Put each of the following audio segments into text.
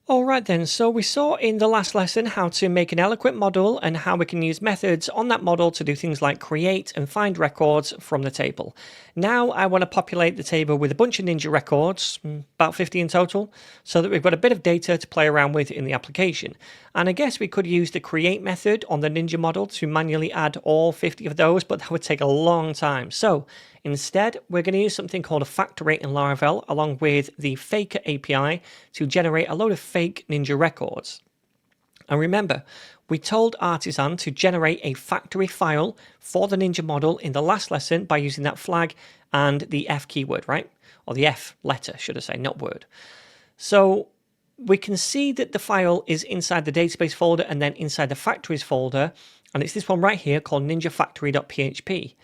Alright then, so we saw in the last lesson how to make an eloquent model and how we can use methods on that model to do things like create and find records from the table. Now I want to populate the table with a bunch of Ninja records, about 50 in total, so that we've got a bit of data to play around with in the application. And I guess we could use the create method on the Ninja model to manually add all 50 of those, but that would take a long time. So instead, we're going to use something called a factory in Laravel along with the Faker API to generate a load of fake Ninja records. And remember, we told Artisan to generate a factory file for the Ninja model in the last lesson by using that flag and the F keyword, right? Or the F letter, should I say, not word. So we can see that the file is inside the database folder and then inside the factories folder. And it's this one right here called ninjafactory.php.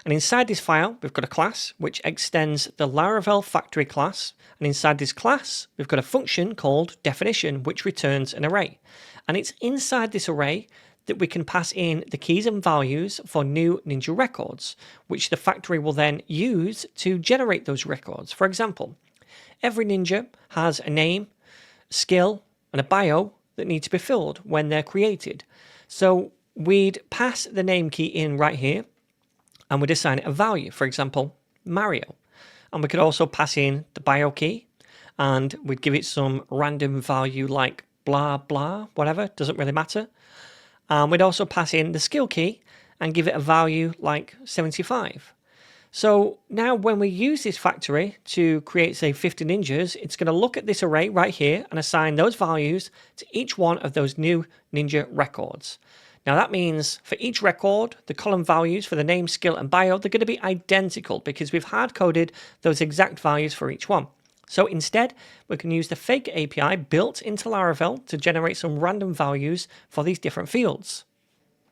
And inside this file, we've got a class which extends the Laravel factory class. And inside this class, we've got a function called definition, which returns an array. And it's inside this array that we can pass in the keys and values for new Ninja records, which the factory will then use to generate those records. For example, every Ninja has a name, skill, and a bio that need to be filled when they're created. So we'd pass the name key in right here, and we'd assign it a value, for example, Mario. And we could also pass in the bio key, and we'd give it some random value like blah, blah, whatever, doesn't really matter. And we'd also pass in the skill key and give it a value like 75. So now when we use this factory to create, say, 50 Ninjas, it's going to look at this array right here and assign those values to each one of those new Ninja records. Now that means for each record, the column values for the name, skill, and bio, they're going to be identical because we've hard-coded those exact values for each one. So instead, we can use the Fake API built into Laravel to generate some random values for these different fields.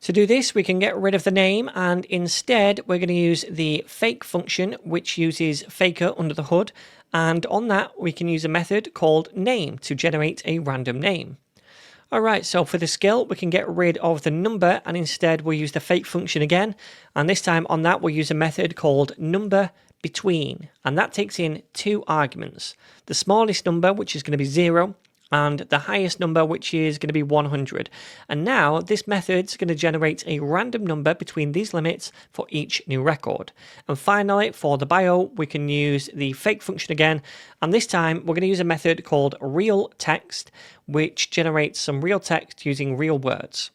To do this, we can get rid of the name, and instead we're going to use the fake function, which uses faker under the hood, and on that we can use a method called name to generate a random name. Alright, so for the skill, we can get rid of the number, and instead we'll use the fake function again, and this time on that we'll use a method called number between, and that takes in two arguments. The smallest number, which is going to be 0, and the highest number, which is going to be 100. And now this method's going to generate a random number between these limits for each new record. And finally, for the bio, we can use the fake function again, and this time we're going to use a method called real text, which generates some real text using real words.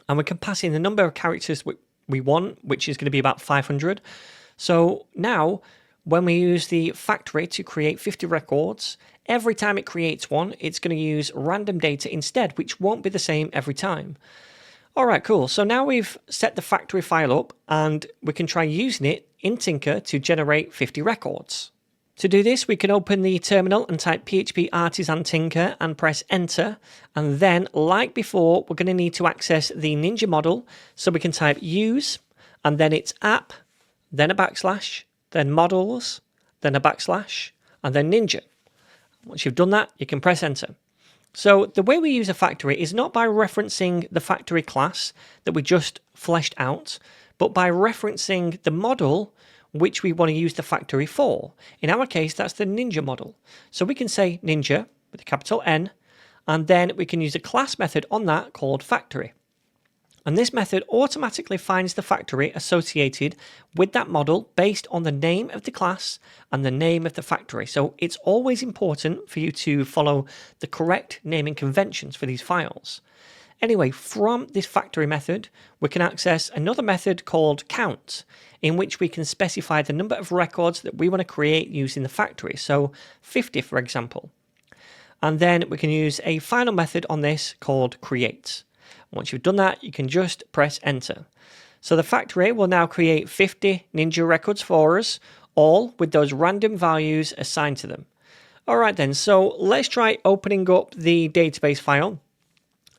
And we can pass in the number of characters we want, which is going to be about 500. So now, when we use the factory to create 50 records, every time it creates one, it's going to use random data instead, which won't be the same every time. Alright, cool. So now we've set the factory file up, and we can try using it in Tinker to generate 50 records. To do this, we can open the terminal and type PHP Artisan Tinker and press enter. And then, like before, we're going to need to access the Ninja model. So we can type use, and then it's app, then a backslash, then models, then a backslash, and then Ninja. Once you've done that, you can press enter. So the way we use a factory is not by referencing the factory class that we just fleshed out, but by referencing the model which we want to use the factory for. In our case, that's the Ninja model. So we can say Ninja with a capital N, and then we can use a class method on that called factory. And this method automatically finds the factory associated with that model based on the name of the class and the name of the factory. So it's always important for you to follow the correct naming conventions for these files. Anyway, from this factory method, we can access another method called count, in which we can specify the number of records that we want to create using the factory. So 50, for example. And then we can use a final method on this called create. Once you've done that, you can just press enter. So the factory will now create 50 Ninja records for us, all with those random values assigned to them. Alright then, so let's try opening up the database file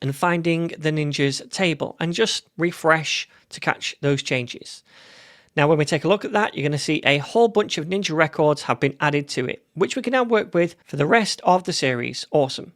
and finding the Ninjas table and just refresh to catch those changes. Now when we take a look at that, you're going to see a whole bunch of Ninja records have been added to it, which we can now work with for the rest of the series. Awesome.